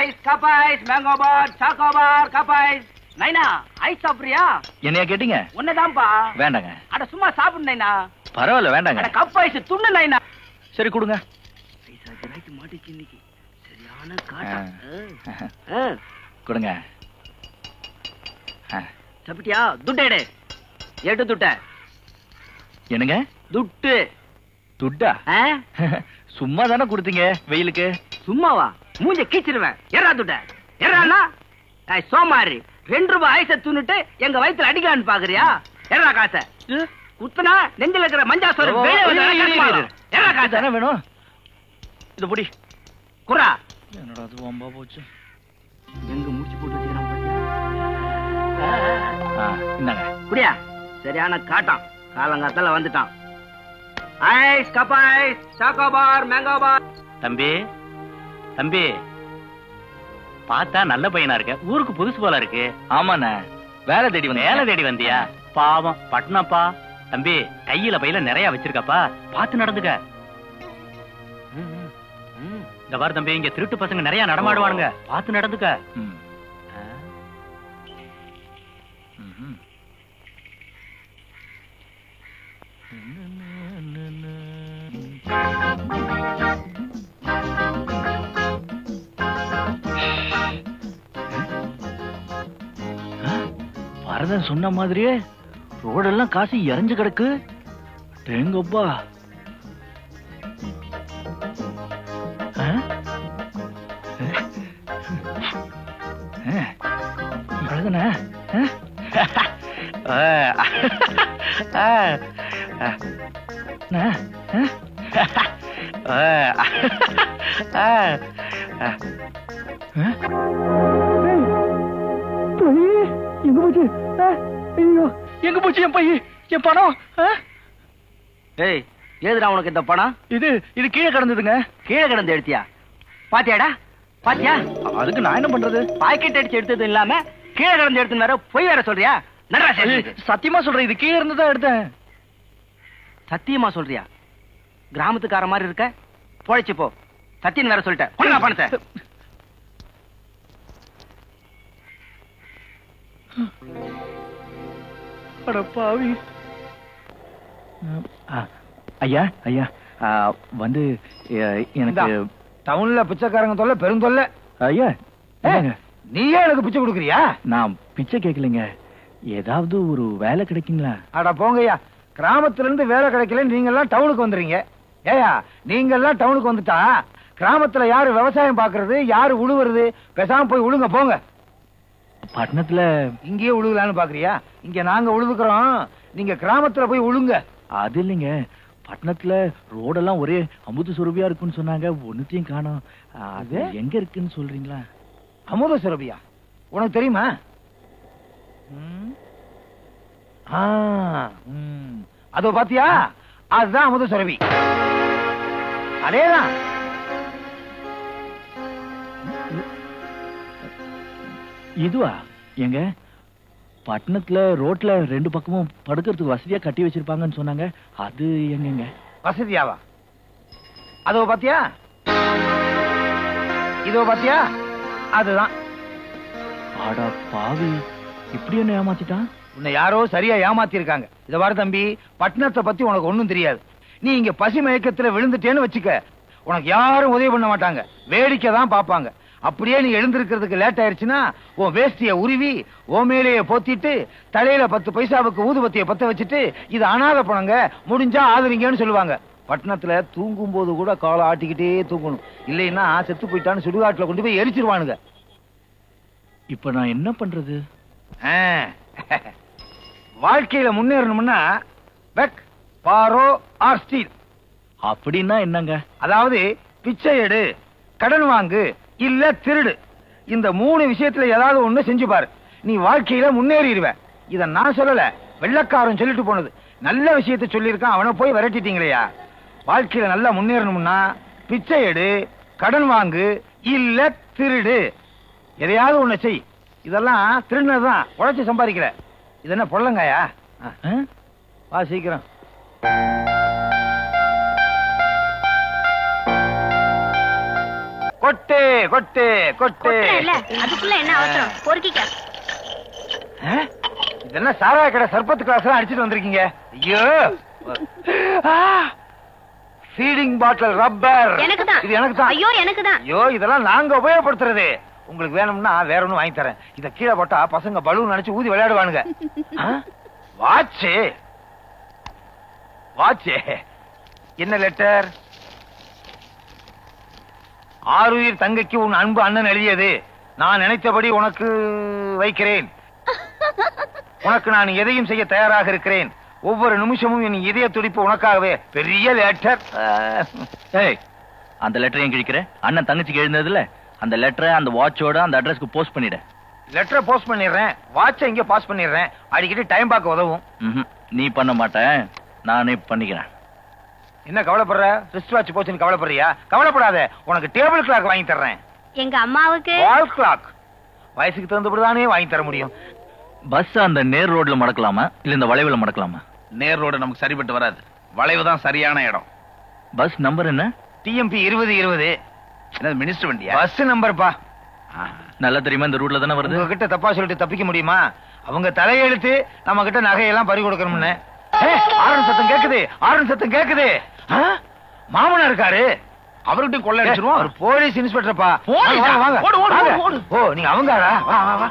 Ice cup ice mango பார் choco bar cup ice. நைனா ice சாப்பிடுறியா? என்னைய கேட்டீங்க? உன்னதான்பா. வேண்டாங்க. அட சும்மா சாப்பிடு நைனா. பரவாயில்ல வேண்டாங்க. அட கப் ஐஸ் துண்ணு நைனா. சரி கொடுங்க. ஐஸ் ரைட் மாட்டிச்சு இன்னைக்கு. சரியான காட்டா. கொடுங்க. சாப்பிட்டியா? துட்டு எடு. எடு துட்ட. என்னங்க? துட்டு. துட்டா? சும்மா தானே கொடுத்தீங்க வெயிலுக்கு. சும்மாவா? மூஞ்ச கீச்சிருவேன். ஏறா துட்ட. ஏறானா? சோமாரி 2 ரூபாய் ஐஸ துண்ணுட்டு எங்க வயித்துல அடிக்கலான்னு பாக்குறியா? ஏறா காசை. குத்துனா நெஞ்சில இருக்கிற மஞ்சா சோறு ஏறா காசு தானே வேணும். இது பொடி குறா. என்னடா அது வம்பா போச்சு. எங்க முடிச்சு போட்டு வச்சுக்கிறான் இந்தாங்க குடியா. சரியான காட்டான். காலங்காத்தால வந்துட்டான். Ice cup ice choco bar mango பார். தம்பி தம்பி பார்த்தா நல்ல பையனா இருக்க. ஊருக்கு புதுசு போல இருக்கு. ஆமாண்ண வேலை தேடி வேலை தேடி வந்தியா? பாவம் பட்டணப்பா. தம்பி கையில பையில நிறைய வச்சிருக்கப்பா. பார்த்து நடந்துக்க. இந்த வார தம்பி இங்க திருட்டு பசங்க நிறைய நடமாடுவானுங்க. பார்த்து நடந்துக்க. பரதன் சொன்ன மாதிரியே ரோடெல்லாம் காசு இறஞ்சு கிடக்கு. தேங்கப்பா. பரதனா? எங்க போச்சு? ஐயோ எங்க போச்சு என் பைய என் பணம்? ஏய் ஏதுடா உனக்கு இந்த பணம்? இது கீழே கிடந்ததுங்க. கீழே கிடந்து எடுத்தியா? பாத்தியாடா? பாத்தியா? அதுக்கு நான் என்ன பண்றது? பாக்கெட் அடிச்சு எடுத்தது இல்லாம கீழே கிடந்து எடுத்து வேற பொய் வேற சொல்றியா? சத்தியமா சொல்றேன் இது கீழே இருந்துதான் எடுத்தேன். சத்தியமா சொல்றியா? கிராமத்துக்கார மாதிரி இருக்க. பொழைச்சு போ. சத்தியம் வேற சொல்லிட்டேன். பணத்தை பாவி. ஐயா ஐயா வந்து எனக்கு டவுன்ல பிச்சைக்காரங்க தொல்லை பெருந்தொல்லை. ஐயா நீயே எனக்கு பிச்சை கொடுக்குறியா? நான் பிச்சை கேட்கலைங்க. ஏதாவது ஒரு வேலை கிடைக்குங்களா? அட போங்கய்யா. கிராமத்துல இருந்து வேலை கிடைக்கல நீங்க எல்லாம் டவுனுக்கு வந்துறீங்க. ஏயா நீங்க எல்லாம் டவுனுக்கு வந்துட்டா கிராமத்துல யாரு விவசாயம் பாக்குறது, யாரு உழுவுறது? பேசாம போய் உழுங்க போங்க. பட்டணத்துல இங்கேயே உழுகலான்னு பாக்குறியா? இங்க நாங்க உழுதுக்கிறோம், நீங்க கிராமத்துல போய் உழுங்க. அது இல்லைங்க, பட்டணத்துல ரோடெல்லாம் ஒரே அமுத சுரபியா இருக்குன்னு சொன்னாங்க. ஒன்னுத்தையும் காணோம். அது எங்க இருக்குன்னு சொல்றீங்களா? அமுத சுரபியா? உனக்கு தெரியுமா? அதோ பாத்தியா, அதுதான் அமுத சுரபி. அதேதான். இதுவா? எங்க பட்டணத்துல ரோட்ல 2 பக்கமும் படுக்கிறதுக்கு வசதியா கட்டி வச்சிருப்பாங்கன்னு சொன்னாங்க. அது எங்க? வசதியாவா? அதோ பாத்தியா, இதோ பாத்தியா, அதுதான். அட பாவி, இப்படி என்ன ஏமாத்திட்டான்? உன்னை யாரோ சரியா ஏமாத்தி இருக்காங்க. இத பாரு தம்பி, பட்டணத்தை பத்தி உனக்கு ஒண்ணும் தெரியாது. நீ இங்க பசி மயக்கத்துல விழுந்துட்டேன்னு வச்சுக்க, உனக்கு யாரும் உதவி பண்ண மாட்டாங்க, வேடிக்கை தான் பாப்பாங்க. அப்படியே நீ எழுந்திருக்கிறதுக்கு லேட் ஆயிருச்சுன்னா உன் வேஷ்டிய உருவி உன் மேலேயே போத்திட்டு தலையில 10 பைசாவுக்கு ஊதுபத்திய பத்த வச்சுட்டு இது அனாதை பணங்க, முடிஞ்சா ஆதரிங்கன்னு சொல்லுவாங்க. பட்டணத்துல தூங்கும் போது கூட காலை ஆட்டிக்கிட்டே தூங்கணும், இல்லைன்னா செத்து போயிட்டான்னு சுடுகாட்டுல கொண்டு போய் எரிச்சிருவானுங்க. இப்ப நான் என்ன பண்றது? வாழ்க்கையில முன்னேறணும்னா பெக் பாரோ ஆர் ஸ்டீல். அப்படின்னா என்னங்க? அதாவது பிச்சை எடு, கடன் வாங்கு, இல்ல திருடு. இந்த 3 விஷயத்துல ஏதாவது ஒண்ணு செஞ்சு பாரு, நீ வாழ்க்கையில முன்னேறிடுவ. இத நான் சொல்லல, வெள்ளக்காரன் சொல்லிட்டு போனது. நல்ல விஷயத்தை சொல்லியிருக்கான், அவனை போய் விரட்டிட்டீங்களையா? வாழ்க்கையில நல்லா முன்னேறணும்னா பிச்சை எடு, கடன் வாங்கு, இல்ல திருடு. எதையாவது ஒண்ணு செய். இதெல்லாம் திருடுனதுதான், உழைச்சு சம்பாதிக்கல. இது என்ன பொல்லங்காயா? வா சீக்கிரம். கொட்டு கொட்டு கொட்டு. இல்ல அதுக்குள்ள என்ன அவசரம், பொறுக்கிக்க. இதெல்லாம் சாராய கடை சர்பத்து கிளாஸ் அடிச்சிட்டு வந்திருக்கீங்க. ஐயோ, ஃபீடிங் பாட்டில் ரப்பர். எனக்குதான். இது எனக்கு தான். ஐயோ எனக்குதான். ஐயோ, இதெல்லாம் நாங்க உபயோகப்படுத்துறது. உங்களுக்கு வேணும்னா வேற ஒண்ணும் வாங்கி தரேன். இத கீழே போட்டா பசங்க பலூன் நினைச்சு ஊதி விளையாடுவானுங்க. வாட்சே வாட்சே. என்ன லெட்டர்? ஆருயிர் தங்கைக்கு உன் அன்பு அண்ணன் எழுதியது. நான் நினைத்தபடி உனக்கு வைக்கிறேன். உனக்கு நான் எதையும் செய்ய தயாராக இருக்கிறேன். ஒவ்வொரு நிமிஷமும் என் இதய துடிப்பு உனக்காகவே. பெரிய லெட்டர். அந்த லெட்டரையும் கிழிக்கிற அண்ணன் தங்கச்சிக்கு எழுந்ததுல அந்த லெட்டரை அந்த வாட்சோட அந்த அட்ரஸ்க்கு போஸ்ட் பண்ணிட. லெட்டரை போஸ்ட் பண்ணிடுறேன், வாட்சை இங்க பாஸ் பண்ணிடுறேன். அடிக்கடி டைம் பார்க்க உதவும். நீ பண்ண மாட்டேன், நானே பண்ணிக்கிறேன். என்ன கவலைப்படுற? ரிஸ்ட் வாட்ச் போச்சுன்னு கவலைப்படுறியா? கவலைப்படாத, உனக்கு டேபிள் கிளாக் வாங்கி தர்றேன். எங்க அம்மாவுக்கு வால் கிளாக். வயசுக்கு தகுந்தபடிதானே வாங்கி தர முடியும். பஸ் அந்த நேர் ரோட்ல மடக்கலாமா இல்ல இந்த வளைவுல மடக்கலாமா? நேர் ரோடு நமக்கு சரிப்பட்டு வராது, வளைவு தான் சரியான இடம். பஸ் நம்பர் என்ன? டிஎம்பி 2020. என்னது மினிஸ்டர் வண்டியா? பஸ் நம்பர்ப்பா. நல்லா தெரியுமா இந்த ரூட்ல தானே வருது? உங்ககிட்ட தப்பா சொல்லிட்டு தப்பிக்க முடியுமா? அவங்க தலையெழுத்து நம்ம கிட்ட நகையெல்லாம் பறி கொடுக்கணும்னு. ஆரன் சத்தம் கேக்குது, ஆரன் சத்தம் கேக்குது. மாமனா இருக்காரு, அவர்கிட்ட கொள்ள அடிச்சிருவோம். ஒரு போலீஸ் இன்ஸ்பெக்டர்ப்பா. போலீஸா? வாங்க, ஓடு, ஓடு, வாங்க. ஓடு. ஓ, நீங்க அவங்காரா? வா வா வா.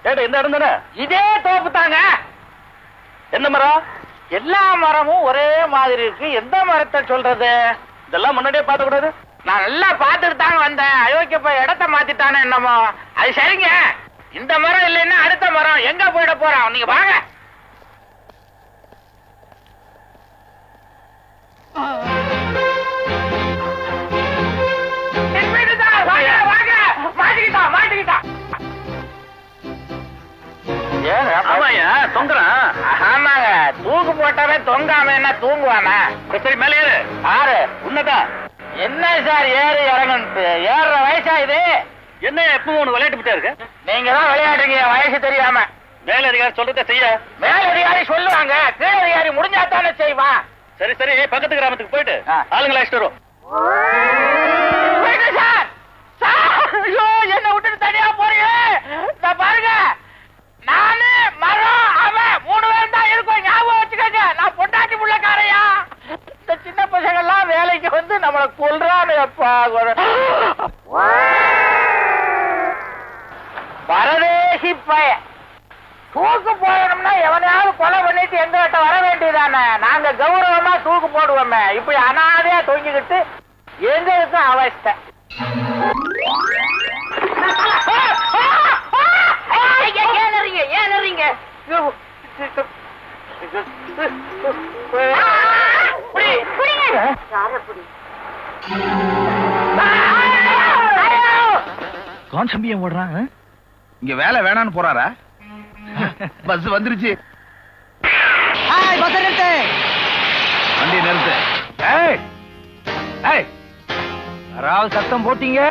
இந்த இடம் தானே? இதே தோப்பு தாங்க. என்ன மரம்? எல்லா மரமும் ஒரே மாதிரி இருக்கு, எந்த மரத்தை சொல்றது? இதெல்லாம் முன்னாடியே பார்த்த கூடாது. நான் நல்லா பார்த்துட்டு தாங்க வந்தேன். அயோக்கிய போய் இடத்த மாத்திட்டானே என்னமோ. அது சரிங்க, இந்த மரம் இல்லைன்னா அடுத்த மரம் எங்க போயிட போறோம்? நீங்க வாங்க. மாட்டிக்கிட்டான். ஆமாயா தொங்குறான். ஆமாங்க, தூக்கு போட்டாவே தொங்காம என்ன தூங்குவானா? சரி மேலே ஏறு. ஆறு உன்னதான் என்ன சார் ஏறு இறங்கன்ட்டு? ஏறுற வயசா இது? என்ன எப்பவும் ஒண்ணு விளையாட்டு விட்டா இருக்கு? நீங்க தான் விளையாடுறீங்க வயசு தெரியாம. மேல அதிகாரி சொல்றத செய்ய. மேலதிகாரி சொல்லுவாங்க, கீழதிகாரி முடிஞ்சாத்தானே செய்வான். சரி சரி, பக்கத்து கிராமத்துக்கு போயிட்டு ஆளுங்களை அழைச்சிட்டு வரும். சார் சார், ஐயோ என்ன விட்டுட்டு தனியா போறீங்க? இந்த பாருங்க, நானு மரம் அவன் 3 பேரும் தான் இருக்கோம், ஞாபகம் வச்சுக்கோங்க. நான் பொண்டாட்டி புள்ளக்காரையா. இந்த சின்ன பசங்க எல்லாம் வேலைக்கு வந்து நம்மளை கொல்றானு. அப்பா பரதேசி பய. தூக்கு போடணும்னா எவனையாவது கொலை பண்ணிட்டு எங்க கிட்ட வர வேண்டியதானே? நாங்க கௌரவமா தூக்கு போடுவோமே. இப்படி அனாதையா தூங்கிக்கிட்டு எங்களுக்கு அவஸ்தை. கான்சம்பியம் ஓடுறான். இங்க வேலை வேணான்னு போறாரா? பஸ் வந்துருச்சு. வண்டி நிறுத்து. யாராவது சத்தம் போட்டீங்க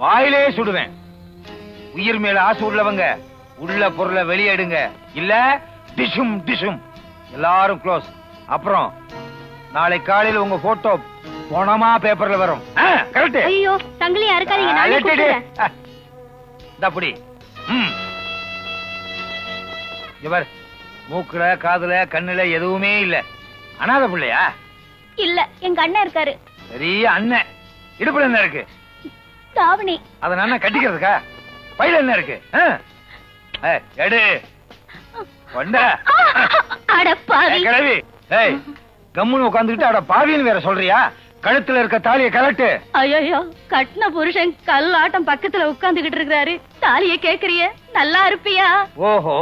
வாயிலே சுடுவேன். உயிர் மேல ஆசை உள்ளவங்க உள்ள பொருளை வெளியேடுங்க, இல்ல டிஷும் டிஷும். எல்லாரும் க்ளோஸ். அப்புறம் நாளை காலையில் உங்க போட்டோ போனமா பேப்பர்ல வரும். கரெக்ட். ஐயோ தங்களி அறுக்காதீங்க, நானே கூப்பிடுறேன். அப்படி இவர் மூக்குல காதுல கண்ணுல எதுவுமே இல்ல. அனாதை பிள்ளையா? இல்ல, எங்க அண்ணன் இருக்காரு. பெரிய அண்ணன். இடுப்புல என்ன இருக்கு? தாவணி. அத நான் கட்டிக்கிறதுக்கா? பையில என்ன இருக்கு? எடு கொண்டா. அட பாவி கிழவி. ஏய், கம்முன்னு உட்கார்ந்துகிட்டு அட பாவின்னு வேற சொல்றியா? கழுத்துல இருக்க தாலியை கலட்டு. ஐயோ, கட்டின புருஷன் கல்லாட்டம் பக்கத்துல உட்கார்ந்துகிட்டு இருக்காரு, தாலியை கேக்குறிய? நல்லா இருப்பியா? ஓஹோ,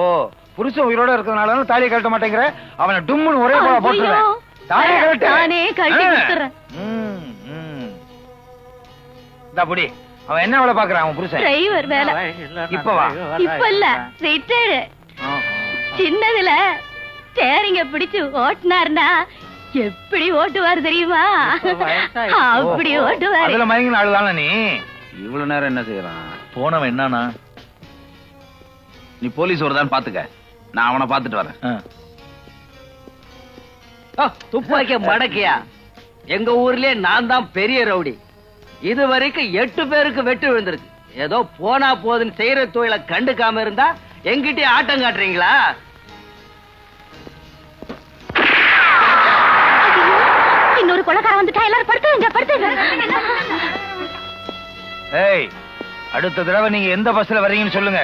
புருஷன் உயிரோட இருக்கிறதுனால தாலியை கட்ட மாட்டேங்கிற? அவனை டும்முன்னு ஒரே போல போட்டுறேன். தாலியை கலட்டு. நானே கட்டி கொடுத்துறேன். புடி. அவன் என்ன வேலை பாக்குறான்? அவன் புருஷன் டிரைவர் வேலை. இப்ப வா. இப்ப இல்ல, ரிட்டையர்டு. சின்னதுல ஸ்டேரிங்க பிடிச்சு ஓட்டுனாருன்னா எப்படி ஓட்டுவார் தெரியுமா? அப்படி ஓட்டுவாரு. அதுல மயங்கின ஆளுதான நீ? இவ்வளவு நேரம் என்ன செய்யறான்? போனவன் என்னன்னா, நீ போலீஸ் வருதான்னு பாத்துக்க, நான் அவனை பாத்துட்டு வரேன். துப்பாக்கிய மடக்கியா? எங்க ஊர்லயே நான் தான் பெரிய ரவுடி. இது வரைக்கும் 8 பேருக்கு வெட்டு விழுந்திருக்கு. ஏதோ போனா போதுன்னு செய்யற தொழிலை கண்டுக்காம இருந்தா எங்கிட்டே ஆட்டம் காட்டுறீங்களா? இன்னொரு கொலைக்கார வந்துட்டா எல்லாரும் படுத்துங்க. ஏய், அடுத்த தடவை நீங்க எந்த பஸ்ல வர்றீங்கன்னு சொல்லுங்க,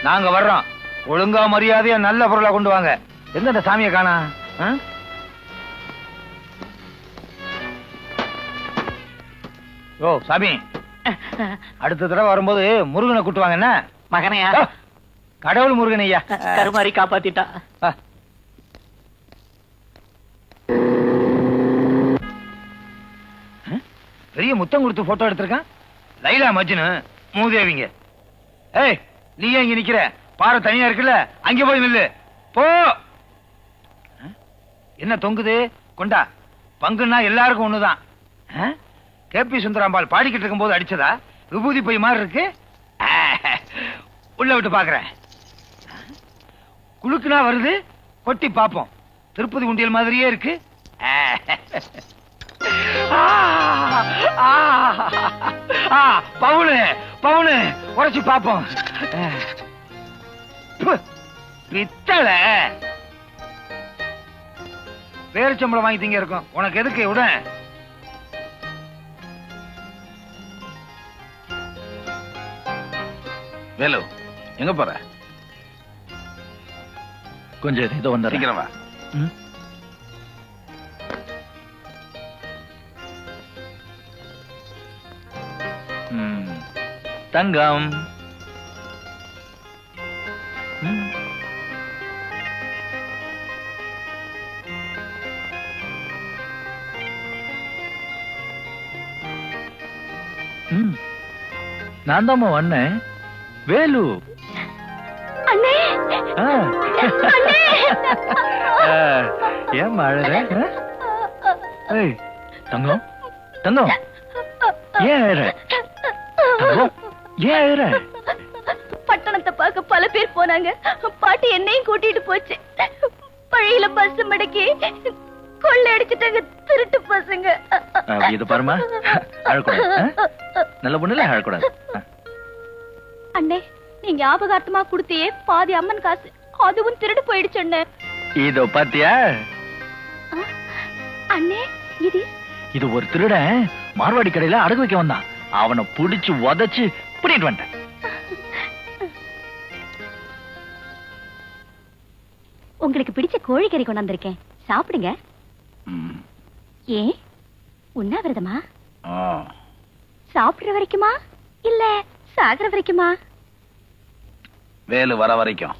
நாங்க வர்றோம். ஒழுங்கா மரியாதையா நல்ல பொருளா கொண்டு வாங்க. எந்த அந்த சாமியை காணா? ஓ சாமி, அடுத்த தடவை வரும்போது முருகனை கூட்டு வாங்க. என்ன மகனையா? கடவுள் முருகன் ஐயா, கருமாரி காப்பாத்திட்டா. பெரிய முத்தம் கொடுத்து போட்டோ எடுத்திருக்கான். லைலா மஜ்னு மூதேவிங்க. ஏய், நீ ஏன் இங்க நிக்கிற? பாறை தனியா இருக்குல்ல, அங்க போய் நில்லு. போ. என்ன தொங்குது? கொண்டா. பங்குன்னா எல்லாருக்கும் ஒண்ணுதான். கேபி சுந்தராம்பாள் பாடிக்கிட்டு இருக்கும் போது அடிச்சதா? விபூதி பை மாதிரி இருக்கு. உள்ள விட்டு பாக்குறேன். குழுக்குனா வருது, கொட்டி பாப்போம். திருப்பதி உண்டியல் மாதிரியே இருக்கு. பவுனு பவுனு உரைச்சு பாப்போம். பித்தளை பேரிச்சம்பளம் வாங்கி திங்க இருக்கும். உனக்கு எதுக்கு? விட வேலு, எங்க போற? கொஞ்சம் இதோ வந்து சீக்கிரம் வா. தங்கம். நான் தாம்மா வந்தேன். வேலு. அண்ணே, ஏன் அழற? தங்கம் தங்கம், ஏன் அழற? ஏன் அழற? பட்டணத்தை பார்க்க பல பேர் போனாங்க. பாட்டி என்னையும் கூட்டிட்டு போச்சு. பழையில பஸ் மடக்கி கொள்ளை அடிச்சுட்டாங்க திருட்டு பசங்க. இது பாருமா, அழக்கூடாது. நல்ல பொண்ணுல அழக்கூடாது. அண்ணே, நீங்க ஞாபகார்த்தமா கொடுத்தியே பாதி அம்மன் காசு, அதுவும் திருடு போயிடுச்சு அண்ணே. இதோ பாத்தியா? அண்ணே, இது ஒரு திருடன் மார்வாடி கடையில அடகு வைக்க வந்தான். அவனை புடிச்சு உதைச்சு பிடிட்டு வந்துட்டேன். உங்களுக்கு பிடிச்ச கோழிக்கறி கொண்டு வந்திருக்கேன், சாப்பிடுங்க. ஏன் உண்ணாவிரதமா? சாப்பிடுற வரைக்குமா இல்ல சாகர வரைக்குமா? வேலு வர வரைக்கும்.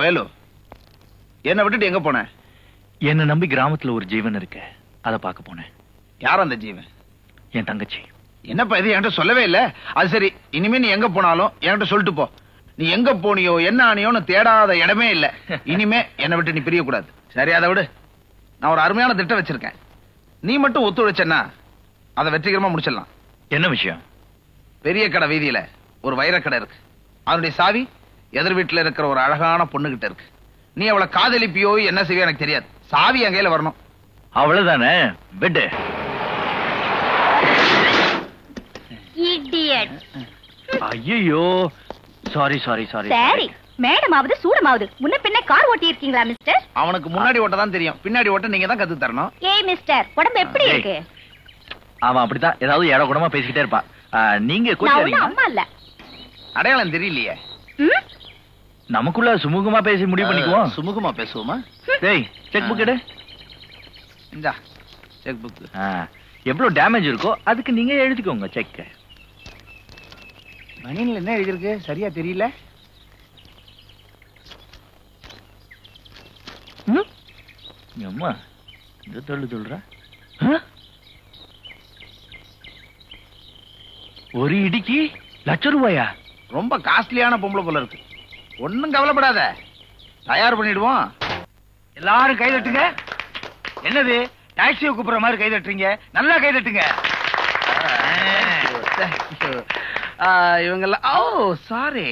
வேலு, என்ன விட்டுட்டு எங்க போன? என்ன நம்பி கிராமத்துல ஒரு ஜீவன் இருக்கு, அத பாக்க போனேன். யார் அந்த ஜீவன்? என் தங்கச்சி. என்னப்பா இது என்கிட்ட சொல்லவே இல்ல? அது சரி, இனிமே நீ எங்க போனாலும் என்கிட்ட சொல்லிட்டு போ. நீ எங்க போனியோ என்ன ஆனியோன்னு தேடாத இடமே இல்ல. இனிமே என்னை விட்டு நீ பிரியக்கூடாது. சரி, அதை விடு. நான் ஒரு அருமையான திட்டம் வச்சிருக்கேன். நீ மட்டும் ஒத்துழைச்சன்னா அதை வெற்றிகரமா முடிச்சிடலாம். என்ன விஷயம்? பெரிய கடை வீதியில ஒரு வைரக்கடை இருக்கு. அதனுடைய சாவி எதிர் வீட்டுல இருக்கிற ஒரு அழகான பொண்ணுகிட்ட இருக்கு. நீ அவளை காதலிப்பியோ என்ன செய்வியோ எனக்கு தெரியாது. சாவி என் கையில வரணும். அவ்வளவுதானே? பெட்டு. ஐயோ, சாரி சாரி சாரி. சரி, மேடமாவது சூடமாவது முன்ன பின்ன கார் ஓட்டி இருக்கீங்களா மிஸ்டர்? அவனுக்கு முன்னாடி ஓட்ட தான் தெரியும், பின்னாடி ஓட்ட நீங்க தான் கத்து தரணும். ஏய் மிஸ்டர், உடம்பு எப்படி இருக்கு? அவன் அப்படித்தான் ஏதாவது ஏட கூடமா பேசிக்கிட்டே இருப்பான். நீங்க கொஞ்சம் அம்மா இல்ல. அடையாளம் தெரியலையே. நமக்குள்ள சுமூகமா பேசி முடிவு பண்ணிக்குவோம். சுமூகமா பேசுவோமா? டேய், செக் புக் எடு. இந்தா செக் புக். எவ்வளவு டேமேஜ் இருக்கோ அதுக்கு நீங்க எழுதிக்கோங்க செக். மணியில என்ன எழுதிருக்கு சரியா தெரியல. அம்மா இந்த தொல்லு சொல்ற. ஒரு இடிக்கு ₹1,00,000. ரொம்ப காஸ்ட்லியான பொம்பளை போல இருக்கு. ஒண்ணும் கவலைப்படாத, தயார் பண்ணிடுவோம். எல்லாரும் கை தட்டுங்க. என்னது டாக்ஸியை கூப்பிடுற மாதிரி கை தட்டுறீங்க? நல்லா கை தட்டுங்க. இவங்கெல்லாம் ஓ சாரி,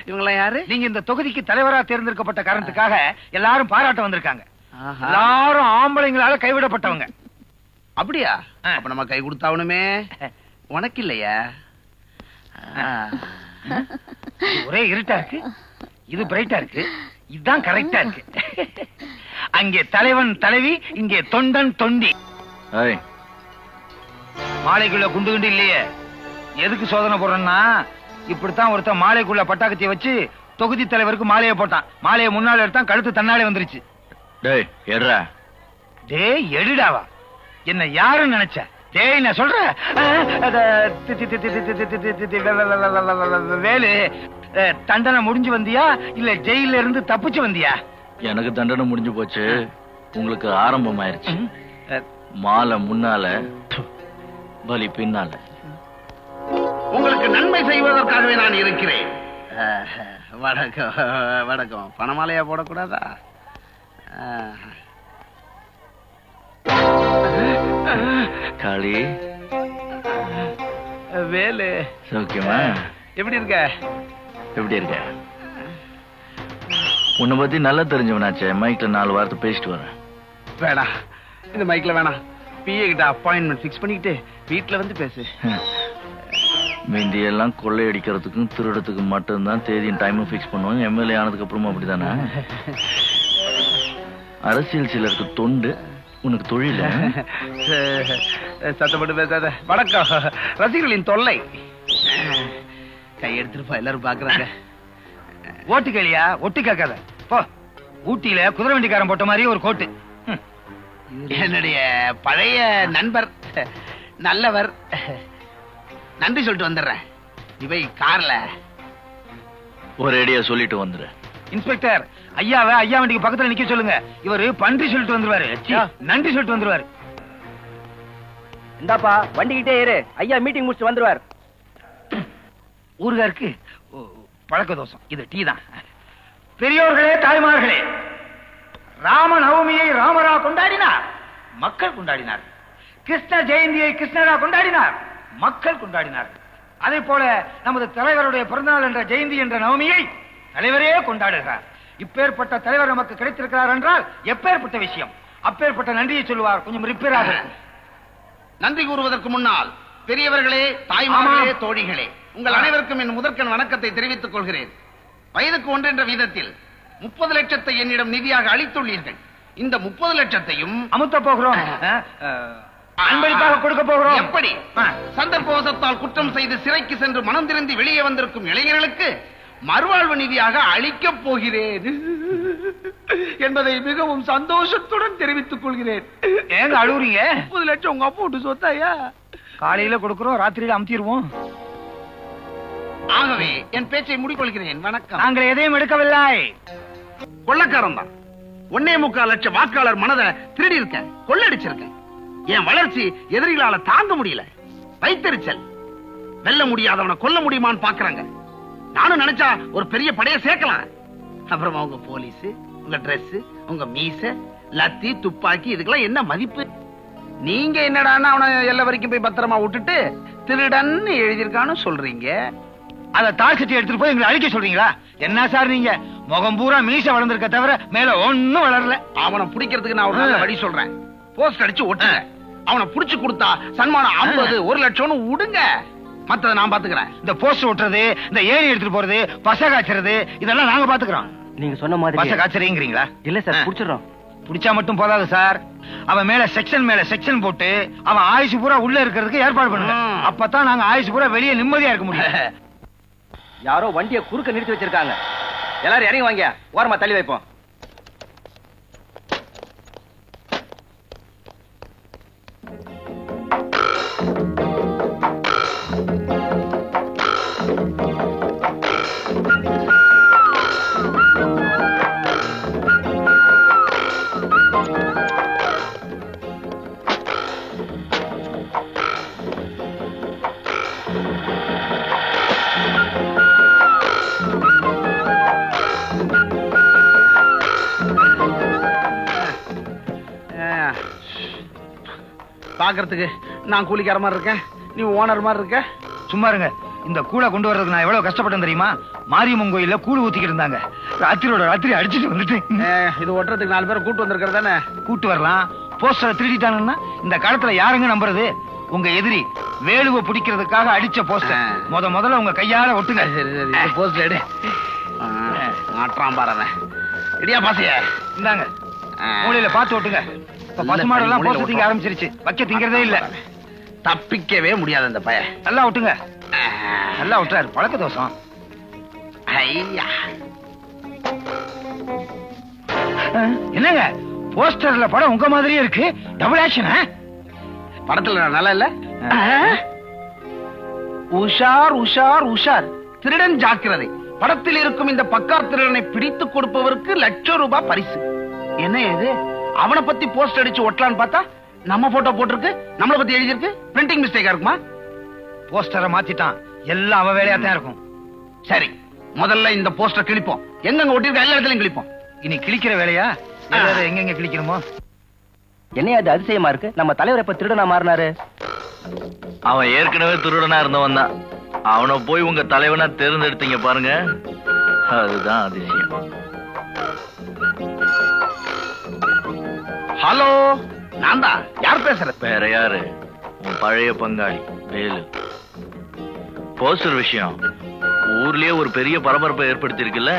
இவங்கெல்லாம் யாரு? நீங்க இந்த தொகுதிக்கு தலைவரா தேர்ந்தெடுக்கப்பட்ட காரணத்துக்காக எல்லாரும் பாராட்ட வந்திருக்காங்க. ஆஹா. எல்லாரும் ஆம்பளைங்களால கைவிடப்பட்டவங்க. அப்படியா? அப்ப நம்ம கை கொடுத்தாவணுமே. உனக்கு இல்லையா? ஒரே இருட்டா இருக்கு, இது பிரைட்டா இருக்கு, இதுதான் கரெக்டா இருக்கு. அங்கே தலைவன் தலைவி, இங்கே தொண்டன் தொண்டி. மாலைக்குள்ள குண்டு குண்டு இல்லையே. எதுக்கு சோதனை போடுறேன்னா, இப்படித்தான் ஒருத்தன் மாலைக்குள்ள பட்டாக்கத்திய வச்சு தொகுதி தலைவருக்கு மாலையை போட்டான். மாலையை முன்னால எடுத்தான், கழுத்து தன்னாலே வந்துருச்சு. டேய் எடுடா. டேய் எடுடாவா? என்ன யாருன்னு நினைச்ச? டேய் நான் சொல்றேன், வேலு தண்டனை முடிஞ்சு வந்தியா இல்ல ஜெயில இருந்து தப்பிச்சு வந்தியா? எனக்கு தண்டனை முடிஞ்சு போச்சு, உங்களுக்கு ஆரம்பமாயிருச்சு. மாலை முன்னால, பலி பின்னால. உங்களுக்கு நன்மை செய்வதற்காகவே நான் இருக்கிறேன். வணக்கம் வணக்கம். பணமாலையா போடக்கூடாதா? காளி வேலு சௌக்கியமா? எப்படி இருக்க? எப்படி இருக்க? உன்னை பத்தி நல்லா தெரிஞ்சவனாச்சே, மைக்ல 4 வார்த்தை பேசிட்டு வரேன். வேணாம், இந்த மைக்ல வேணாம். பிஏ கிட்ட அப்பாயின்மெண்ட் ஃபிக்ஸ் பண்ணிக்கிட்டு வீட்டுல வந்து பேசு. மீந்தியெல்லாம் கொள்ளையடிக்கிறதுக்கும் திருடத்துக்கும் மட்டும்தான் தேதியும் டைமும் ஃபிக்ஸ் பண்ணுவாங்க. எம்எல்ஏ ஆனதுக்கு அப்புறமா அப்படித்தானே? அரசியல் சிலருக்கு தொண்டு, உனக்கு தொழில. சத்தப்பட்டு பேசாத. வணக்கம். ரசிகர்களின் தொல்லை. கையெடுத்துருப்பா, எல்லாரும் பாக்குறாங்க. ஓட்டு கேளியா? ஒட்டு கேட்காத போ. ஊட்டியில குதிரை வண்டிக்காரன் போட்ட மாதிரி ஒரு கோட்டு. என்னுடைய பழைய நண்பர், நல்லவர். நன்றி சொல்லிட்டு வந்துடுறேன். நீ போய் கார்ல ஒரு ஐடியா சொல்லிட்டு வந்துரு. இன்ஸ்பெக்டர், ஐயாவை ஐயா வண்டிக்கு பக்கத்துல நிக்க சொல்லுங்க. இவரு பன்றி சொல்லிட்டு வந்துருவாரு, நன்றி சொல்லிட்டு வந்துருவாரு. இந்தாப்பா வண்டிக்கிட்டே ஏறு, ஐயா மீட்டிங் முடிச்சு வந்துருவார். ஊருகாருக்கு பழக்க தோஷம். இது டீ தான். பெரியோர்களே, தாய்மார்களே, ராம நவமியை ராமரா கொண்டாடினார், மக்கள் கொண்டாடினார். கிருஷ்ண ஜெயந்தியை கிருஷ்ணரா கொண்டாடினார், மக்கள் கொண்டாடினார். அதே போல நமது தலைவருடைய பிறந்தநாள் என்ற ஜெயந்தி என்ற நவமியை தலைவரே கொண்டாடுகிறார். இப்பேற்பட்ட தலைவர் நமக்கு கிடைத்திருக்கிறார் என்றால் எப்பேற்பட்ட விஷயம். அப்பேற்பட்ட நன்றியை சொல்லுவார். கொஞ்சம் ரிப்பேராக இருக்கும். நன்றி கூறுவதற்கு முன்னால் பெரியவர்களே, தாய்மார்களே, தோழிகளே, உங்கள் அனைவருக்கும் என் முதற்கண் வணக்கத்தை தெரிவித்துக் கொள்கிறேன். வயதுக்கு 1 என்ற வீதத்தில் 30 லட்சத்தை என்னிடம் நிதியாக அளித்துள்ளீர்கள். இந்த 30 லட்சத்தையும் அமுத்த போகிறோம், அன்பளிப்பாக கொடுக்க போகிறோம். எப்படி? சந்தர்ப்பவசத்தால் குற்றம் செய்து சிறைக்கு சென்று மனம் திருந்தி வெளியே வந்திருக்கும் இளைஞர்களுக்கு மறுவாழ்வு நிதியாக அளிக்கப் போகிறேன் என்பதை மிகவும் சந்தோஷத்துடன் தெரிவித்துக் கொள்கிறேன். ஏங்க அழுவுறீங்க? 30 லட்சம் உங்க அப்பா விட்டு சொத்தாயா? காலையில கொடுக்கிறோம், ராத்திரியில அமுத்திடுவோம். ஆகவே என் பேச்சை முடிக்கொள்கிறேன். வணக்கம். நாங்கள் எதையும் எடுக்கவில்லை. கொள்ளக்காரன் தான். 1.25 லட்சம் வாக்காளர் மனதை திருடி இருக்க, கொள்ளடிச்சிருக்க. என் வளர்ச்சி எதிரிகளால தாங்க முடியல. வைத்தறிச்சல். வெல்ல முடியாதவனை கொல்ல முடியுமான்னு பாக்குறாங்க. நானும் நினைச்சா ஒரு பெரிய படையை சேர்க்கலாம். அப்புறமா உங்க போலீஸ், உங்க டிரெஸ், உங்க மீச, லத்தி, துப்பாக்கி, இதுக்கெல்லாம் என்ன மதிப்பு? நீங்க என்னடான்னா அவனை எல்லா வரைக்கும் போய் பத்திரமா விட்டுட்டு திருடன்னு எழுதியிருக்கான்னு சொல்றீங்க. அத தாழ்ச்சி எடுத்துட்டு போய் எங்களை அழிக்க சொல்றீங்களா? என்ன சார் நீங்க? முகம் பூரா மீச வளர்ந்திருக்க தவிர மேல ஒண்ணும் வளரல. அவனை பிடிக்கிறதுக்கு நான் ஒரு நல்ல வழி சொல்றேன். போஸ்ட் அடிச்சு ஒட்டுங்க. அவனை புடிச்சு கொடுத்தா சன்மானம் 50, 1 லட்சம்னு விடுங்க. மத்தத நான் பாத்துக்கிறேன். இந்த போஸ்ட் ஒட்டுறது, இந்த ஏணி எடுத்துட்டு போறது, பச காய்ச்சறது, இதெல்லாம் நாங்க பாத்துக்கிறோம். நீங்க சொன்ன மாதிரி பச காய்ச்சறீங்களா? இல்ல சார், புடிச்சிடறோம். புடிச்சா மட்டும் போதாது சார். அவன் மேல செக்ஷன் போட்டு அவன் ஆயுசு பூரா உள்ள இருக்கிறதுக்கு ஏற்பாடு பண்ணுங்க. அப்பதான் நாங்க ஆயுசு பூரா வெளியே நிம்மதியா இருக்க முடியும். யாரோ வண்டியை குறுக்க நிறுத்தி வச்சிருக்காங்க. எல்லாரும் இறங்கி வாங்க, ஓரமா தள்ளி வைப்போம். பாக்குறதுக்கு நான் கூலிக்கார மாதிரி இருக்கேன், நீ ஓனர் மாதிரி இருக்க. சும்மா இருங்க. இந்த கூழை கொண்டு வர்றதுக்கு நான் எவ்வளவு கஷ்டப்பட்டேன் தெரியுமா? மாரியம்மன் கோயில்ல கூழ் ஊத்திக்கிட்டு இருந்தாங்க. ராத்திரியோட ராத்திரி அடிச்சுட்டு வந்துட்டு இது ஒட்டுறதுக்கு 4 பேரை கூட்டு வந்திருக்கிறது தானே? கூட்டு வரலாம். போஸ்டரை திருடிட்டாங்கன்னா இந்த காலத்துல யாருங்க நம்புறது? உங்க எதிரி வேலுவை பிடிக்கிறதுக்காக அடிச்ச போஸ்டர் முதல்ல உங்க கையால ஒட்டுங்க. போஸ்டர் எடு. மாற்றான் பாருங்க. இடியா பாசைய இந்தாங்க, மூலையில பார்த்து ஒட்டுங்க. இப்ப பசுமாடெல்லாம் போஸ்டர் திங்க ஆரம்பிச்சிருச்சு. வைக்க திங்கிறதே இல்ல. தப்பிக்கவே முடியாது அந்த பையன். நல்லா ஒட்டுங்க. நல்லா ஒட்டுறாரு. பழக்க தோஷம். ஐயா என்னங்க போஸ்டர்ல படம் உங்க மாதிரியே இருக்கு. Double action. படத்துல நல்லா இல்ல? உஷார் உஷார் உஷார், திருடன் ஜாக்கிரதை. படத்தில் இருக்கும் இந்த பக்கார் திருடனை பிடித்து கொடுப்பவருக்கு ₹1,00,000 பரிசு. என்ன இது? அவனை பத்தி போஸ்ட் அடிச்சு ஒட்டலான்னு பார்த்தா நம்ம போட்டோ போட்டிருக்கு, நம்மளை பத்தி எழுதிருக்கு. பிரிண்டிங் மிஸ்டேக்கா இருக்குமா? போஸ்டரை மாத்திட்டான். எல்லாம் அவன் வேலையா தான் இருக்கும். சரி, முதல்ல இந்த போஸ்டர் கிழிப்போம். எங்க ஒட்டிருக்க எல்லா இடத்துலயும் கிழிப்போம். இனி கிழிக்கிற வேலையா? எங்க கிழிக்கணுமோ? என்ன அது அதிசயமா இருக்கு? நம்ம தலைவர் எப்ப திருடனா மாறினாரு? அவன் ஏற்கனவே திருடனா இருந்தவன் தான். அவனை போய் உங்க தலைவனா தேர்ந்தெடுத்தீங்க பாருங்க, அதுதான் அதிசயம். ஹலோ, நான் தான். யார் பேசுறது? வேற யாரு? உன் பழைய பங்காளி வேலு. போஸ்டர் விஷயம் ஊர்லயே ஒரு பெரிய பரபரப்பை ஏற்படுத்திருக்குல்ல,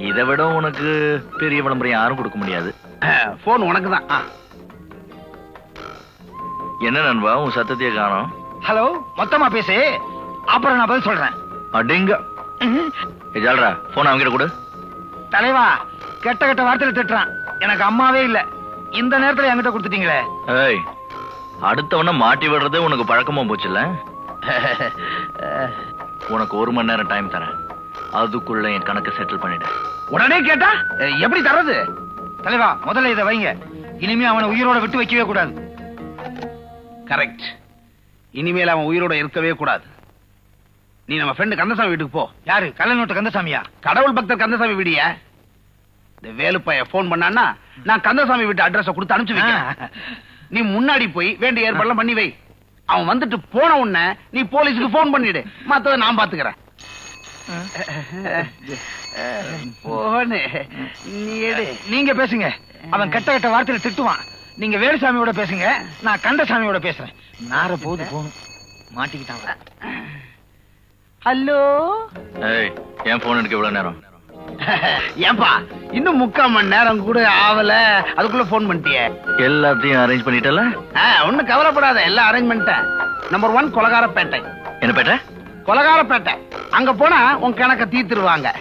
இதை விட உனக்கு பெரிய விளம்பரம் யாரும் கொடுக்க முடியாது. போன் உனக்கு தான். என்ன நண்பா, உன் சத்தத்தையே காணோம். ஹலோ, மொத்தமா பேசு, அப்புறம் நான் பதில் சொல்றேன். அடிங்க ஜால்ரா, போன் அவங்கிட்ட கொடு. தலைவா, கெட்ட கெட்ட வார்த்தையில திட்டுறான். எனக்கு அம்மாவே இல்ல. இந்த நேரத்துல என்கிட்ட கொடுத்துட்டீங்களே. ஏய், அடுத்தவன மாட்டி விடுறதே உனக்கு பழக்கமா போச்சுல்ல. உனக்கு 1 மணி நேரம் டைம் தரேன். அதுக்குள்ள என் கணக்கு செட்டில் பண்ணிடு. உடனே கேட்டா எப்படி தர்றது? தலைவா, முதல்ல இதை வைங்க. இனிமே அவனை உயிரோட விட்டு வைக்கவே கூடாது. கரெக்ட். இனிமேல் அவன் உயிரோட இருக்கவே கூடாது. நீ நம்ம ஃப்ரெண்ட் கந்தசாமி வீட்டுக்கு போ. யாரு? கல்லநோட்டு கந்தசாமியா? கடவுள் பக்தர் கந்தசாமி வீடிய. இந்த வேலுப்பைய போன் பண்ணான்னா நான் கந்தசாமி வீட்டு அட்ரஸ் கொடுத்து அனுப்பிச்சு வைக்கிறேன். நீ முன்னாடி போய் வேண்டிய ஏற்பாடுலாம் பண்ணி வை. அவன் வந்துட்டு போன உடனே நீ போலீஸுக்கு போன் பண்ணிடு. மத்தத நான் பாத்துக்கிறேன். போனே நீ எடு. நீங்க பேசுங்க. அவன் கெட்ட கெட்ட வார்த்தையில திட்டுவான். நீங்க வேலுசாமியோட பேசுங்க, நான் கந்தசாமியோட பேசுறேன். நார போது போகணும். மாட்டிக்கிட்டாங்க. ஹலோ. ஏய், என் போன் எடுக்க எவ்வளவு நேரம்? ஏன்பா, இன்னும் 3/4 மணி நேரம் கூட ஆவல, அதுக்குள்ள போன் பண்ணிட்டியே. எல்லாத்தையும் அரேஞ்ச் பண்ணிட்டல? ஒண்ணும் கவலைப்படாத, எல்லாம் அரேஞ்ச் பண்ணிட்டேன். நம்பர் 1 கொலகாரப்பேட்டை. என்ன பேட்டை? கொலகாரப்பேட்டை. அங்க போனா உன் கணக்க தீர்த்துருவாங்க,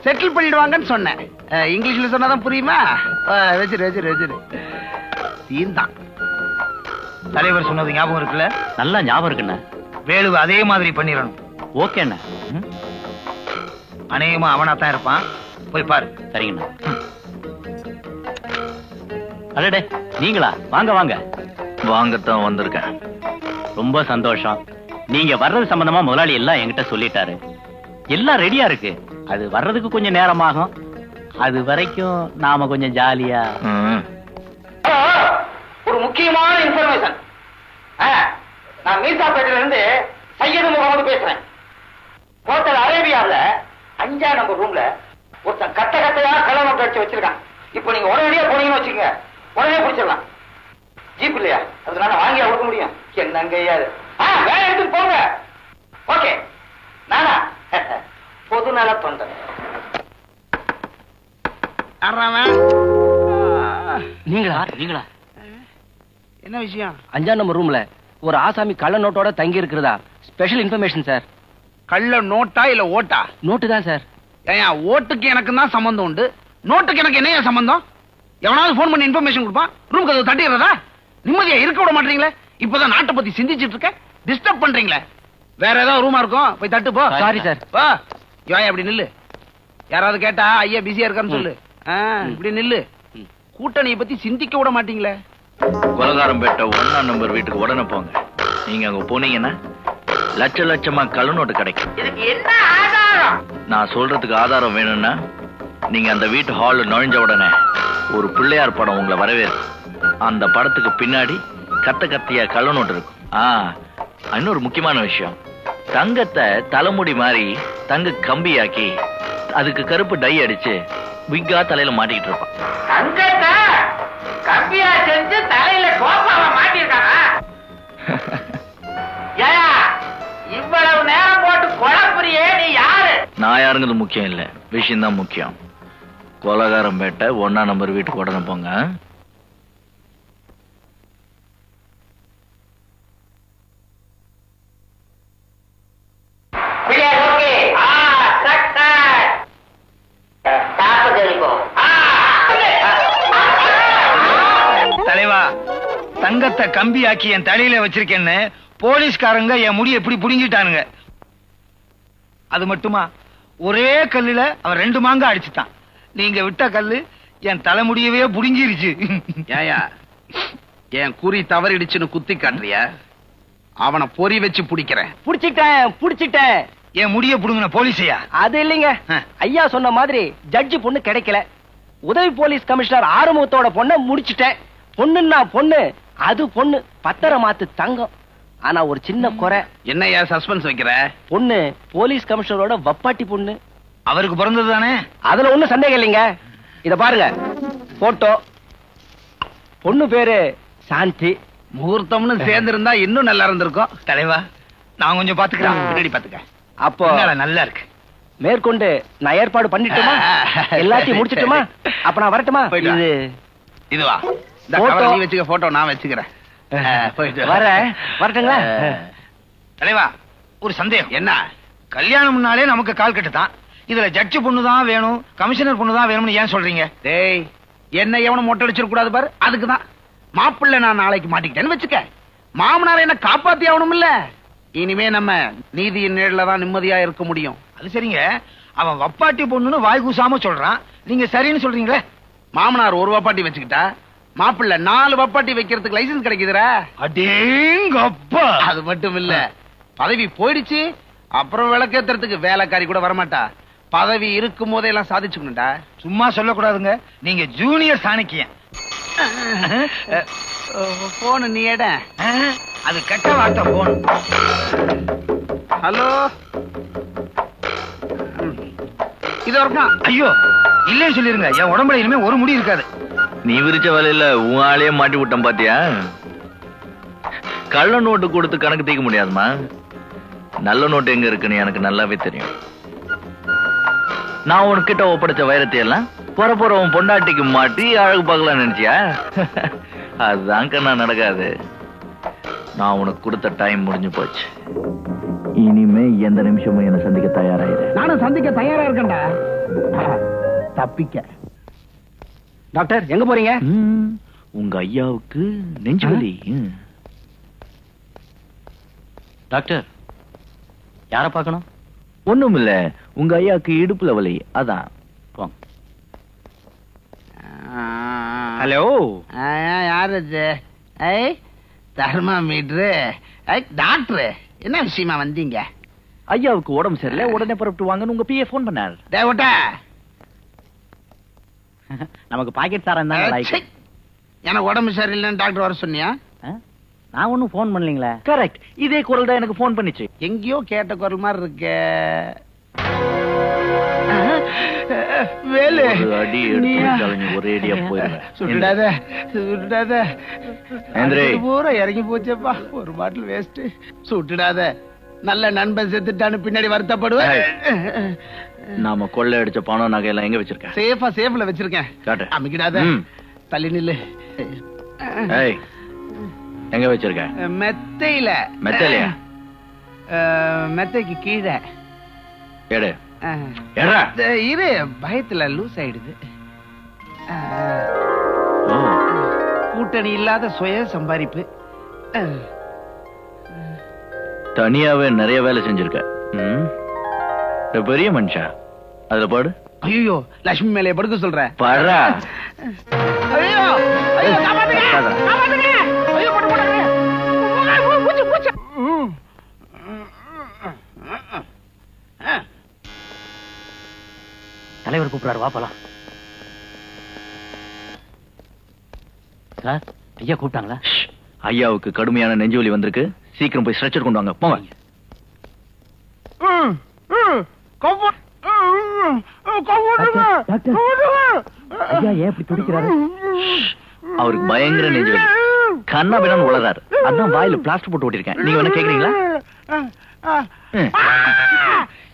செட்டில் பண்ணிடுவாங்கன்னு சொன்னேன். இங்கிலீஷ்ல சொன்னாதான் புரியுமா? வச்சிரு தீர்ந்தான். தலைவர் சொன்னது ஞாபகம் இருக்குல்ல? நல்லா ஞாபகம் இருக்குண்ணே. வேலுவை அதே மாதிரி பண்ணிடணும். ஓகேண்ணே. அநேகமா அவனாத்தான் இருப்பான். போய் பாரு. சரிங்கண்ணா. அடடே, நீங்களா? வாங்க வாங்க. வாங்கத்தான் வந்திருக்கேன். ரொம்ப சந்தோஷம். நீங்க வர்றது சம்பந்தமா முதலாளி எல்லாம் என்கிட்ட சொல்லிட்டாரு. எல்லாம் ரெடியா இருக்கு. அது வர்றதுக்கு கொஞ்சம் நேரமாகும். அது வரைக்கும் நாம கொஞ்சம் ஜாலியா. ஒரு முக்கியமான இன்ஃபர்மேஷன். நான் மீசாப்பேட்டையில இருந்து சையது முகமது பேசுறேன். ஹோட்டல் அரேபியாவில் 5ஆம் நம்பர் ரூம்ல ஒருத்தன் கட்ட கட்டையா கள்ள நோட்டு அடிச்சு வச்சிருக்கான். இப்போ நீங்க உடனடியா போனீங்கன்னு வச்சுக்கோங்க, உடனே பிடிச்சிடலாம். ஜீப் இல்லையா? அதனால வாங்கி கொடுக்க முடியும். என்னங்க வேலை எடுத்து போங்க. ஓகே, நானா பொது நல தொண்டன். நீங்களா? என்ன விஷயம்? 5ஆம் நம்பர் ரூம்ல ஒரு ஆசாமி கள்ள நோட்டோட தங்கி இருக்கிறதா ஸ்பெஷல் இன்ஃபர்மேஷன் சார். கள்ள நோட்டா இல்ல ஓட்டா? நோட்டு தான் சார். ஏன் ஓட்டுக்கு எனக்கு தான் சம்பந்தம் உண்டு, நோட்டுக்கு எனக்கு என்ன சம்பந்தம்? எவனாவது போன் பண்ணி இன்ஃபர்மேஷன் கொடுப்பான், ரூம் கதவு தட்டிடுறதா? நிம்மதியா இருக்க விட மாட்டீங்களே. இப்பதான் நாட்டை பத்தி சிந்திச்சிட்டு இருக்க, டிஸ்டர்ப் பண்றீங்களே. வேற ஏதாவது ரூமா இருக்கும், போய் தட்டு போ. Sorry sir. வா, யோயா அப்படி நில்லு. யாராவது கேட்டா ஐயா பிஸியா இருக்கான்னு சொல்லு. இப்படி நில்லு. கூட்டணியை பத்தி சிந்திக்க விட மாட்டீங்களே. கொலகாரம்பேட்டை 1ஆம் நம்பர் வீட்டுக்கு உடனே போங்க. நீங்க அங்க போனீங்கன்னா லட்சமா கள்ள நோட்டு கிடைக்கும். இதுக்கு என்ன ஆதாரம்? நான் சொல்றதுக்கு ஆதாரம் வேணும்னா நீங்க அந்த வீட்டு ஹால்ல நுழைஞ்ச உடனே ஒரு பிள்ளையார் படம் உங்களை வரவேற்கும். அந்த படத்துக்கு பின்னாடி கத்தியா கள்ள நோட்டு இருக்கும். இன்னொரு முக்கியமான விஷயம், தங்கத்தை தலைமுடி மாதிரி தங்க கம்பியாக்கி அதுக்கு கருப்பு டை அடிச்சு விக்கா தலையில மாட்டிக்கிட்டு இருப்பான். தங்கத்தை கம்பியா செஞ்சு தலையில கோப்பாவை மாட்டிருக்காங்க. இவ்வளவு நேரம் போட்டு குழப்பறியே, நீ யாரு? நான் யாருங்கிறது முக்கியம் இல்ல, விஷயம் தான் முக்கியம். கொலகாரம் பேட்டை 1ஆம் நம்பர் வீட்டுக்கு உடனே போங்க. தலைவா, தங்கத்தை கம்பி ஆக்கி என் தலையில வச்சிருக்கேன்னு போலீஸ்காரங்க என் முடி எப்படி புடுங்கிட்டானுங்க. அது மட்டுமா, ஒரே கல்லுல அவன் 2 மாங்காய் அடிச்சுட்டான். நீங்க விட்ட கல்லு என் தலைமுடியவே புடுங்கிருச்சு. ஏயா என் குறி தவறிடுச்சுன்னு குத்தி காட்டுறியா? அவனை பொறி வச்சு பிடிக்கிறேன். புடிச்சிட்டேன். என் முடிய புடுங்கின போலீஸையா? அது இல்லைங்க, ஐயா சொன்ன மாதிரி ஜட்ஜி பொண்ணு கிடைக்கல. உதவி போலீஸ் கமிஷனர் ஆறுமுகத்தோட பொண்ண முடிச்சிட்டேன். பொண்ணுன்னா பொண்ணு, அது பொண்ணு பத்திரமாத்து தங்கம். ஆனா ஒரு சின்ன குறை. என்னையா சஸ்பென்ஸ் வைக்கிற? பொண்ணு போலீஸ் கமிஷனரோட வப்பாட்டி பொண்ணு. அவருக்கு பிறந்தது தானே? அதுல ஒண்ணும் சந்தேகம் இல்லைங்க. இத பாருங்க, போட்டோ. பொண்ணு பேரு சாந்தி. முகூர்த்தம்னு சேர்ந்து இருந்தா இன்னும் நல்லா இருந்திருக்கும். தலைவா, நான் கொஞ்சம் பாத்துக்கிறேன், பின்னாடி பாத்துக்க. அப்போ நல்லா இருக்கு. மேற்கொண்டு நான் ஏற்பாடு பண்ணிட்டுமா? எல்லாத்தையும் முடிச்சிட்டுமா? அப்ப நான் வரட்டுமா? இது இதுவா? இந்த கவரை நீ வச்சுக்க, போட்டோ நான் வச்சுக்கிறேன். வரட்டுங்களா? தலைவா, ஒரு சந்தேகம். என்ன? கல்யாணம்னாலே நமக்கு கால் கட்டு தான். இதுல ஜட்ஜி பொண்ணு தான் வேணும், கமிஷனர் பொண்ணு தான் வேணும்னு ஏன் சொல்றீங்க? டேய், என்ன எவனும் மொட்டை அடிச்சிட கூடாது பாரு, அதுக்குதான். மாப்பிள்ளை நான் நாளைக்கு மாட்டிக்கிட்டேன்னு வச்சுக்க, மாமனார் என்ன காப்பாத்தி ஆகணும் இல்ல. இனிமே நம்ம நீதியின் நேரில் தான் நிம்மதியா இருக்க முடியும். அது சரிங்க, அவன் வப்பாட்டி பொண்ணுன்னு வாய் கூசாம சொல்றான், நீங்க சரின்னு சொல்றீங்களே. மாமனார் ஒரு வப்பாட்டி வச்சுக்கிட்டா மாப்பிள்ளை 4 வப்பாட்டி வைக்கிறதுக்கு லைசன்ஸ் கிடைக்குதுரா. அடேங்கப்பா. அது மட்டும் இல்ல, பதவி போயிடுச்சு, அப்புறம் விளக்கேத்துறதுக்கு வேலைக்காரி கூட வரமாட்டா. பதவி இருக்கும் போதே எல்லாம் சாதிச்சுக்கணும்டா. சும்மா சொல்லக்கூடாதுங்க, நீங்க ஜூனியர் சாணக்கியன். போன நீ எட, அது கெட்ட வார்த்தை. போன். ஹலோ, இது வரைக்கும். ஐயோ, இல்லன்னு சொல்லிருங்க, என் உடம்புல இனிமே ஒரு முடி இருக்காது. நீ விரிச்ச வேலையில உன் ஆளையே மாட்டி விட்டான் பாத்தியா? கள்ள நோட்டு கொடுத்து கணக்கு தீக்க முடியாதுமா. நல்ல நோட்டு எங்க இருக்குன்னு எனக்கு நல்லாவே தெரியும். நான் உனக்கிட்ட ஒப்படைச்ச வைரத்தை எல்லாம் போற உன் பொண்டாட்டிக்கு மாட்டி அழகு பார்க்கலாம் நினைச்சியா? அதுதான் கண்ணா நடக்காது. நான் உனக்கு கொடுத்த டைம் முடிஞ்சு போச்சு. இனிமே எந்த நிமிஷமும் என்ன சந்திக்க தயாராயிரு. நானும் சந்திக்க தயாரா இருக்கேன்டா. தப்பிக்க. டாக்டர், எங்க போறீங்க? உங்க ஐயாவுக்கு நெஞ்சு வலி. டாக்டர், யார பார்க்கணும்? ஒண்ணும் இல்ல, உங்க ஐயாவுக்கு இடுப்புல வலி, அதான். போங்க. ஹலோ, யாரு இது? தெர்மாமீட்டரு. டாக்டர், என்ன விஷயமா வந்தீங்க? ஐயாவுக்கு உடம்பு சரியில்லை, உடனே புறப்பட்டு வாங்கன்னு உங்க பிஏ போன் பண்ணாரு. தேவட்டா, நமக்கு பாக்கெட் சாரம் தான். எனக்கு உடம்பு சரியில்லைன்னு டாக்டர் வர சொன்னியா? நான் ஒன்னும் போன் பண்ணலீங்களே. கரெக்ட், இதே குரல் தான் எனக்கு போன் பண்ணிச்சு. எங்கேயோ கேட்ட குரல் மாதிரி இருக்கு. வேலு, ஒரு அடி எடுத்து ஒரே அடியா போயிருவேன். சுடாத சுடாத, ஏந்திரே. பூரா இறங்கி போச்சப்பா, ஒரு பாட்டில் வேஸ்ட். சுட்டுடாத, நல்ல நண்பன் செத்துட்டான்னு பின்னாடி வருத்தப்படுவேன். நாம கொள்ளை அடிச்ச பணம் நகையெல்லாம் எங்க வச்சிருக்க? சேஃபா சேஃப்ல வச்சிருக்கேன். காட்டு. அமிக்கிடாத, தள்ளி நில்லு. ஏய், எங்க வச்சிருக்க? மெத்தையில. மெத்தையிலயா? மெத்தைக்கு கீழே. எடு. எடா. இரு, பயத்துல லூஸ் ஆயிடுது. கூட்டணி இல்லாத சுய சம்பாதிப்பு. தனியாவே நிறைய வேலை செஞ்சிருக்க. பெரிய மனுஷா, அதுல பாடு. ஐயோ, லட்சுமி மேலே படுக்க சொல்ற. பாடுறா. ஐயோ, ஐயோ, காப்பாத்துங்க, காப்பாத்துங்க. ஐயோ, போடு போடு. பூச்சி பூச்சி. தலைவர் கூப்பிடுறாரு, வா போலாம். சார், ஐயா கூப்பிட்டாங்களா? ஐயாவுக்கு கடுமையான நெஞ்சுவலி வந்திருக்கு, சீக்கிரம் போய் ஸ்ட்ரெச்சர் கொண்டு வாங்க. போங்க. அவருக்கு பயங்கர நெஞ்சு கண்ணா வேணும்னு உளறாரு. அதான் வாயில பிளாஸ்டர் போட்டு ஓட்டிருக்கேன். நீங்க வேணா கேக்குறீங்களா?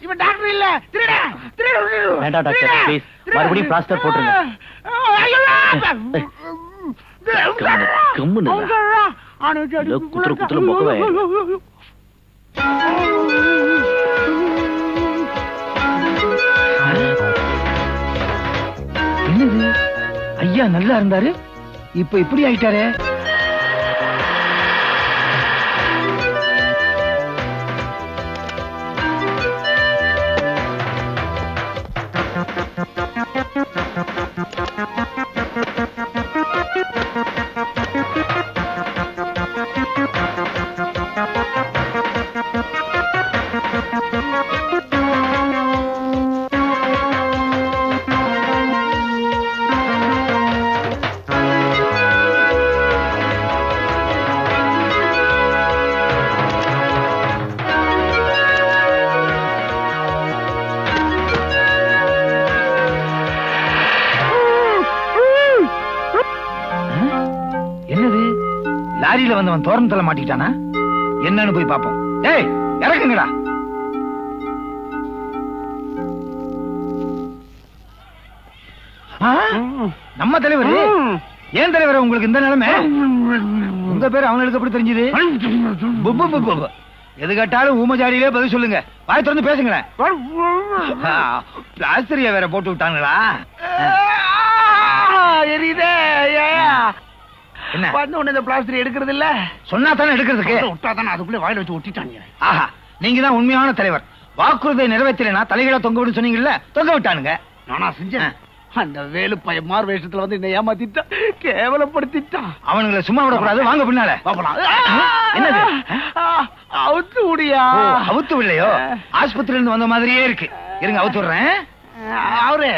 இவன் டாக்டர் இல்ல, திருட திருட. வேண்டாம் டாக்டர், ப்ளீஸ் மறுபடியும் பிளாஸ்டர் போட்டுருங்க. கம்முன்னு குத்துற குத்துற முகவே. என்னது ஐயா நல்லா இருந்தாரு, இப்ப இப்படி ஆயிட்டாரே. என்னது லாரியில வந்தவன் தோரணத்துல மாட்டிக்கிட்டானா? என்னன்னு போய் பாப்போம். ஏய் இறக்குங்கடா. நம்ம தலைவர். ஏன் தலைவர் உங்களுக்கு இந்த நிலைமை? உங்க பேர் அவங்களுக்கு எப்படி தெரிஞ்சது? எது கேட்டாலும் ஊமஜாடியிலே பதில் சொல்லுங்க. வாய் திறந்து பேசுங்களேன். ஆசிரிய வேற போட்டு விட்டாங்களா? எரியுதே. என்ன வந்து உடனே இந்த பிளாஸ்டர் எடுக்கிறது இல்ல? சொன்னா தானே எடுக்கிறதுக்கு. விட்டாதானே அதுக்குள்ளே வாயில வச்சு ஒட்டிட்டாங்க. ஆஹா, நீங்க தான் உண்மையான தலைவர். வாக்குறுதியை நிறைவேற்றலைன்னா தலைகளை தொங்க விட்டு சொன்னீங்கல்ல, தொங்க விட்டானுங்க. நானா செஞ்சேன்? அந்த வேலு பையன் மாறு வேஷத்துல வந்து என்ன ஏமாத்திட்டான், கேவலப்படுத்திட்டான். அவனுங்களை சும்மா விடக்கூடாது. வாங்க பின்னால. என்னது? அவுத்து முடியா? அவுத்து இல்லையோ, ஆஸ்பத்திரியில இருந்து வந்த மாதிரியே இருக்கு. இருங்க அவுத்து விடுறேன். அவரே